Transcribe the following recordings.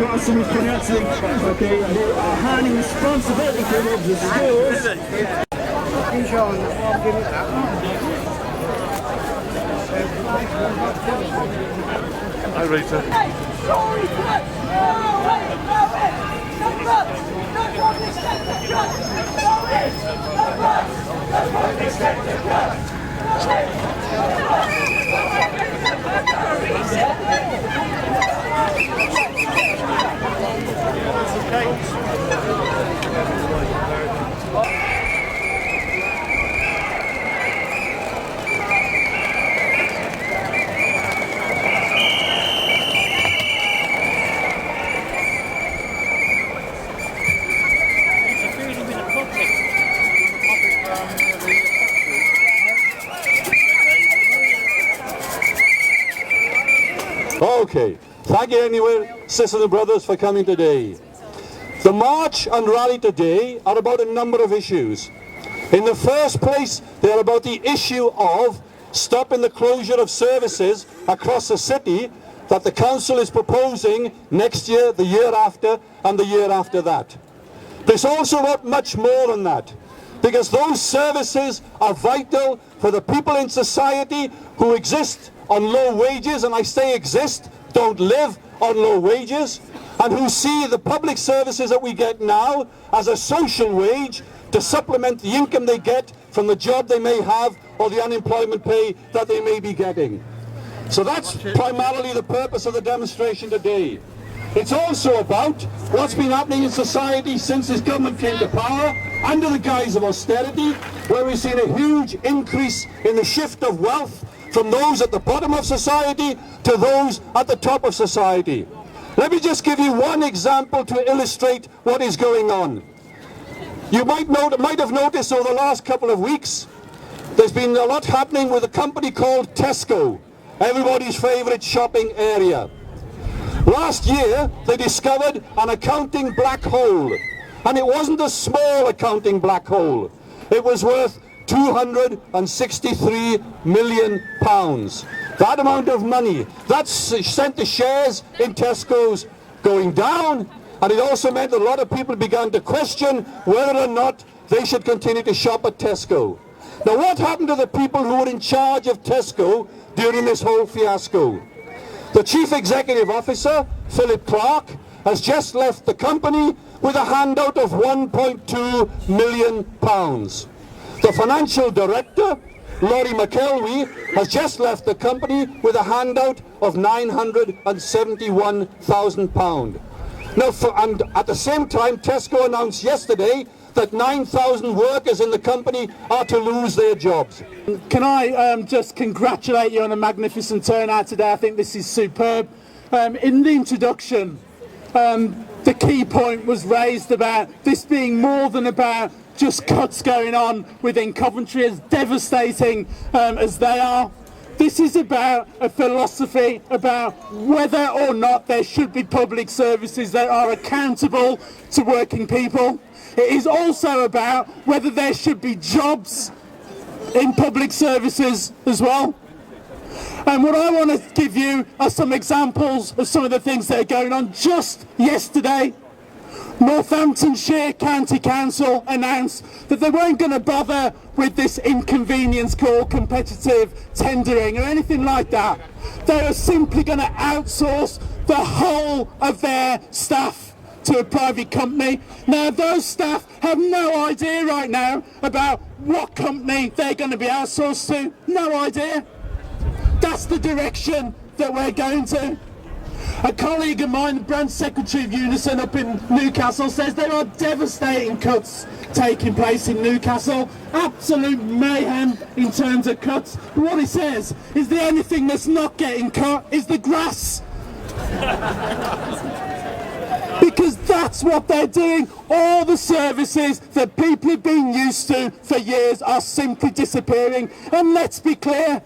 Crossing is pronouncing, okay, they are handing responsibility towards the schools. Hi, Rita. Okay, thank you anyway, sisters and brothers, for coming today. The march and rally today are about a number of issues. In the first place, they are about the issue of stopping the closure of services across the city that the council is proposing next year, the year after, and the year after that. But it's also about much more than that, because those services are vital for the people in society who exist on low wages, and I say exist, don't live on low wages, and who see the public services that we get now as a social wage to supplement the income they get from the job they may have or the unemployment pay that they may be getting. So that's primarily the purpose of the demonstration today. It's also about what's been happening in society since this government came to power under the guise of austerity, where we've seen a huge increase in the shift of wealth from those at the bottom of society to those at the top of society. Let me just give you one example to illustrate what is going on. You might have noticed over the last couple of weeks, there's been a lot happening with a company called Tesco, everybody's favourite shopping area. Last year, they discovered an accounting black hole, and it wasn't a small accounting black hole. It was worth £263 million. That amount of money, that sent the shares in Tesco's going down, and it also meant a lot of people began to question whether or not they should continue to shop at Tesco. Now, what happened to the people who were in charge of Tesco during this whole fiasco? The Chief Executive Officer, Philip Clark, has just left the company with a handout of £1.2 million. The Financial Director, Laurie McKelvey, has just left the company with a handout of £971,000. Now, and at the same time, Tesco announced yesterday that 9,000 workers in the company are to lose their jobs. Can I just congratulate you on a magnificent turnout today? I think this is superb. In the introduction, the key point was raised about this being more than about just cuts going on within Coventry, as devastating as they are. This is about a philosophy about whether or not there should be public services that are accountable to working people. It is also about whether there should be jobs in public services as well. And what I want to give you are some examples of some of the things that are going on. Just yesterday, Northamptonshire County Council announced that they weren't going to bother with this inconvenience called competitive tendering or anything like that. They are simply going to outsource the whole of their staff to a private company. Now, those staff have no idea right now about what company they're going to be outsourced to. No idea. That's the direction that we're going to. A colleague of mine, the branch secretary of Unison up in Newcastle, says there are devastating cuts taking place in Newcastle. Absolute mayhem in terms of cuts. But what he says is the only thing that's not getting cut is the grass. Because that's what they're doing. All the services that people have been used to for years are simply disappearing. And let's be clear,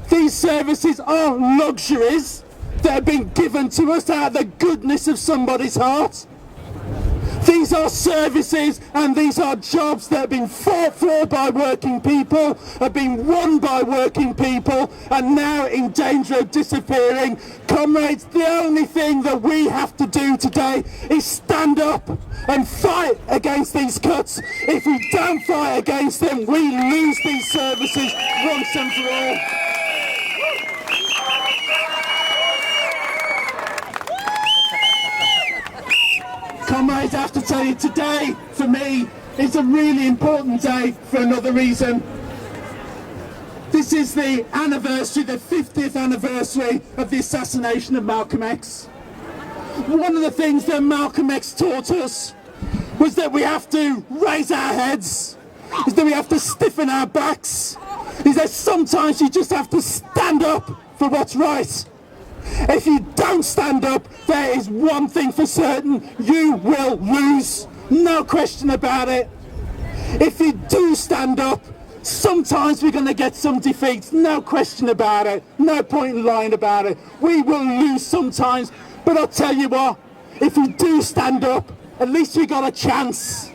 these services are luxuries that have been given to us out of the goodness of somebody's heart. These are services and these are jobs that have been fought for by working people, have been won by working people, and now in danger of disappearing. Comrades, the only thing that we have to do today is stand up and fight against these cuts. If we don't fight against them, we lose these services once and for all. Comrades, I have to tell you, today, for me, is a really important day for another reason. This is the anniversary, the 50th anniversary of the assassination of Malcolm X. One of the things that Malcolm X taught us was that we have to raise our heads, is that we have to stiffen our backs, is that sometimes you just have to stand up for what's right. If you don't stand up, there is one thing for certain: you will lose. No question about it. If you do stand up, sometimes we're going to get some defeats. No question about it. No point in lying about it. We will lose sometimes. But I'll tell you what, if we do stand up, at least we got a chance.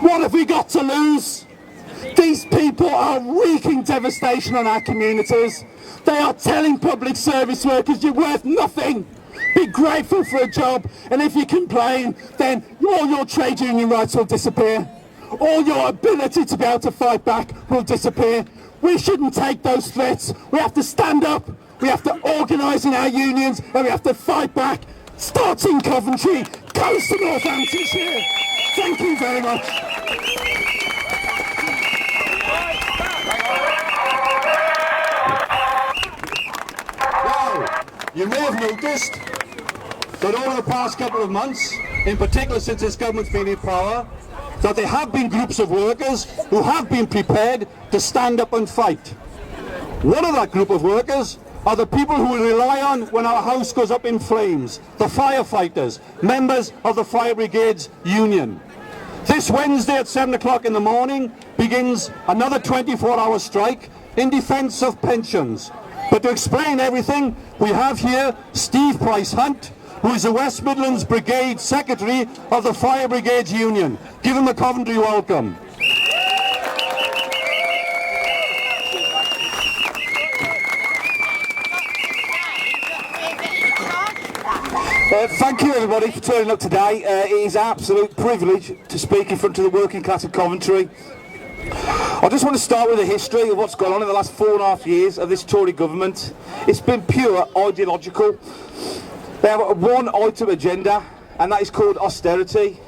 What have we got to lose? These people are wreaking devastation on our communities. They are telling public service workers you're worth nothing. Be grateful for a job, and if you complain, then all your trade union rights will disappear. All your ability to be able to fight back will disappear. We shouldn't take those threats. We have to stand up. We have to organise in our unions, and we have to fight back. Starts in Coventry, goes to Northamptonshire. Thank you very much. You may have noticed that over the past couple of months, in particular since this government's been in power, that there have been groups of workers who have been prepared to stand up and fight. One of that group of workers are the people who we rely on when our house goes up in flames, the firefighters, members of the Fire Brigades Union. This Wednesday at 7 o'clock in the morning begins another 24-hour strike in defence of pensions. But to explain everything, we have here Steve Price-Hunt, who is the West Midlands Brigade Secretary of the Fire Brigades Union. Give him a Coventry welcome. Thank you everybody for turning up today. It is an absolute privilege to speak in front of the working class of Coventry. I just want to start with a history of what's gone on in the last 4.5 years of this Tory government. It's been pure ideological. They have a one-item agenda, and that is called austerity.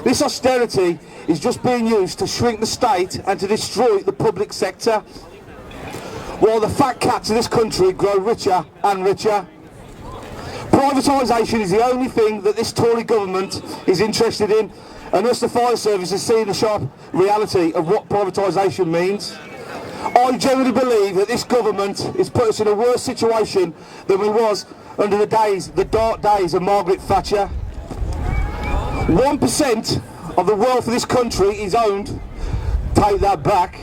This austerity is just being used to shrink the state and to destroy the public sector, while the fat cats of this country grow richer and richer. Privatisation is the only thing that this Tory government is interested in, and us, the fire service, is seeing the sharp reality of what privatisation means. I generally believe that this government has put us in a worse situation than we was under the dark days of Margaret Thatcher. 1% of the wealth of this country is owned, take that back,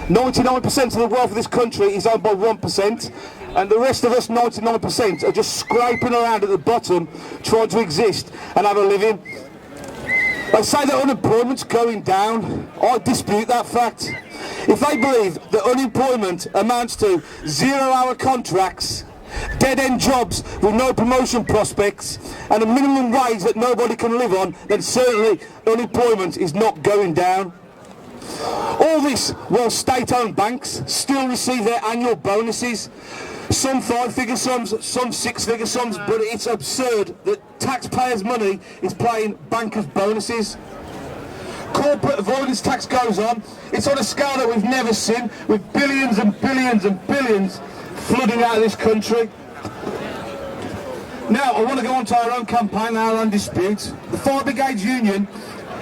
99% of the wealth of this country is owned by 1%, and the rest of us, 99%, are just scraping around at the bottom trying to exist and have a living. They say that unemployment's going down. I dispute that fact. If they believe that unemployment amounts to 0-hour contracts, dead-end jobs with no promotion prospects, and a minimum wage that nobody can live on, then certainly unemployment is not going down. All this while state-owned banks still receive their annual bonuses, some 5-figure sums, some 6-figure sums, but it's absurd that taxpayers' money is paying bankers' bonuses. Corporate avoidance tax goes on. It's on a scale that we've never seen, with billions and billions and billions flooding out of this country. Now, I want to go on to our own campaign, our own dispute. The Fire Brigades Union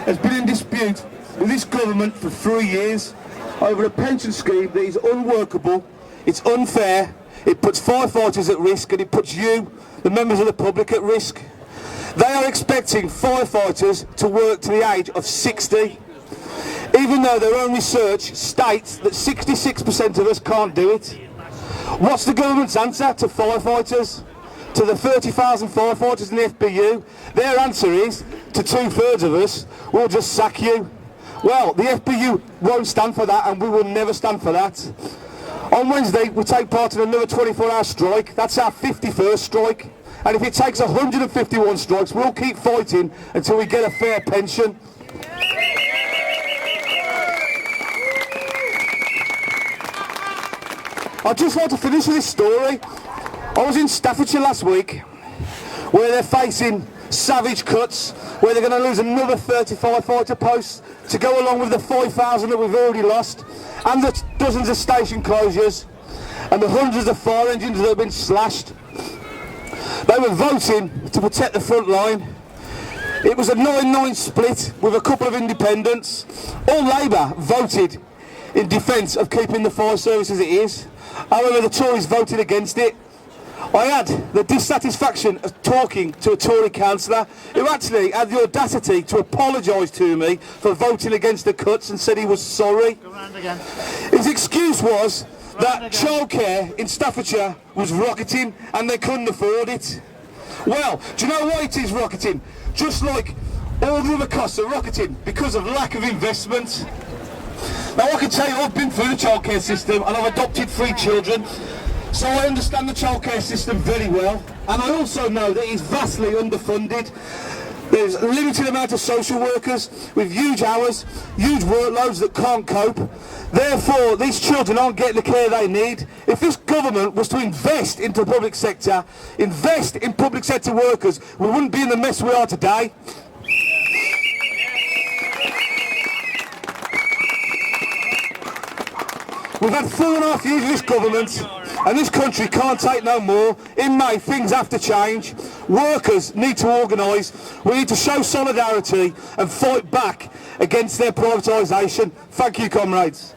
has been in dispute with this government for 3 years over a pension scheme that is unworkable, it's unfair, it puts firefighters at risk, and it puts you, the members of the public, at risk. They are expecting firefighters to work to the age of 60, even though their own research states that 66% of us can't do it. What's the government's answer to firefighters? To the 30,000 firefighters in the FBU? Their answer is to 2/3 of us, we'll just sack you. Well, the FBU won't stand for that, and we will never stand for that. On Wednesday, we take part in another 24-hour strike. That's our 51st strike. And if it takes 151 strikes, we'll keep fighting until we get a fair pension. I'd just like to finish with this story. I was in Staffordshire last week, where they're facing savage cuts, where they're going to lose another 35 fighter posts to go along with the 5,000 that we've already lost, and the dozens of station closures, and the hundreds of fire engines that have been slashed. They were voting to protect the front line. It was a 9-9 split with a couple of independents. All Labour voted in defence of keeping the fire service as it is. However, the Tories voted against it. I had the dissatisfaction of talking to a Tory councillor who actually had the audacity to apologise to me for voting against the cuts and said he was sorry. His excuse was that childcare in Staffordshire was rocketing and they couldn't afford it. Well, do you know why it is rocketing? Just like all the other costs are rocketing because of lack of investment. Now I can tell you, I've been through the childcare system and I've adopted 3 children, so I understand the childcare system very well, and I also know that it's vastly underfunded. There's a limited amount of social workers with huge hours, huge workloads that can't cope. Therefore, these children aren't getting the care they need. If this government was to invest into the public sector, invest in public sector workers, we wouldn't be in the mess we are today. We've had 4.5 years of this government, and this country can't take no more. In May, things have to change. Workers need to organise. We need to show solidarity and fight back against their privatisation. Thank you, comrades.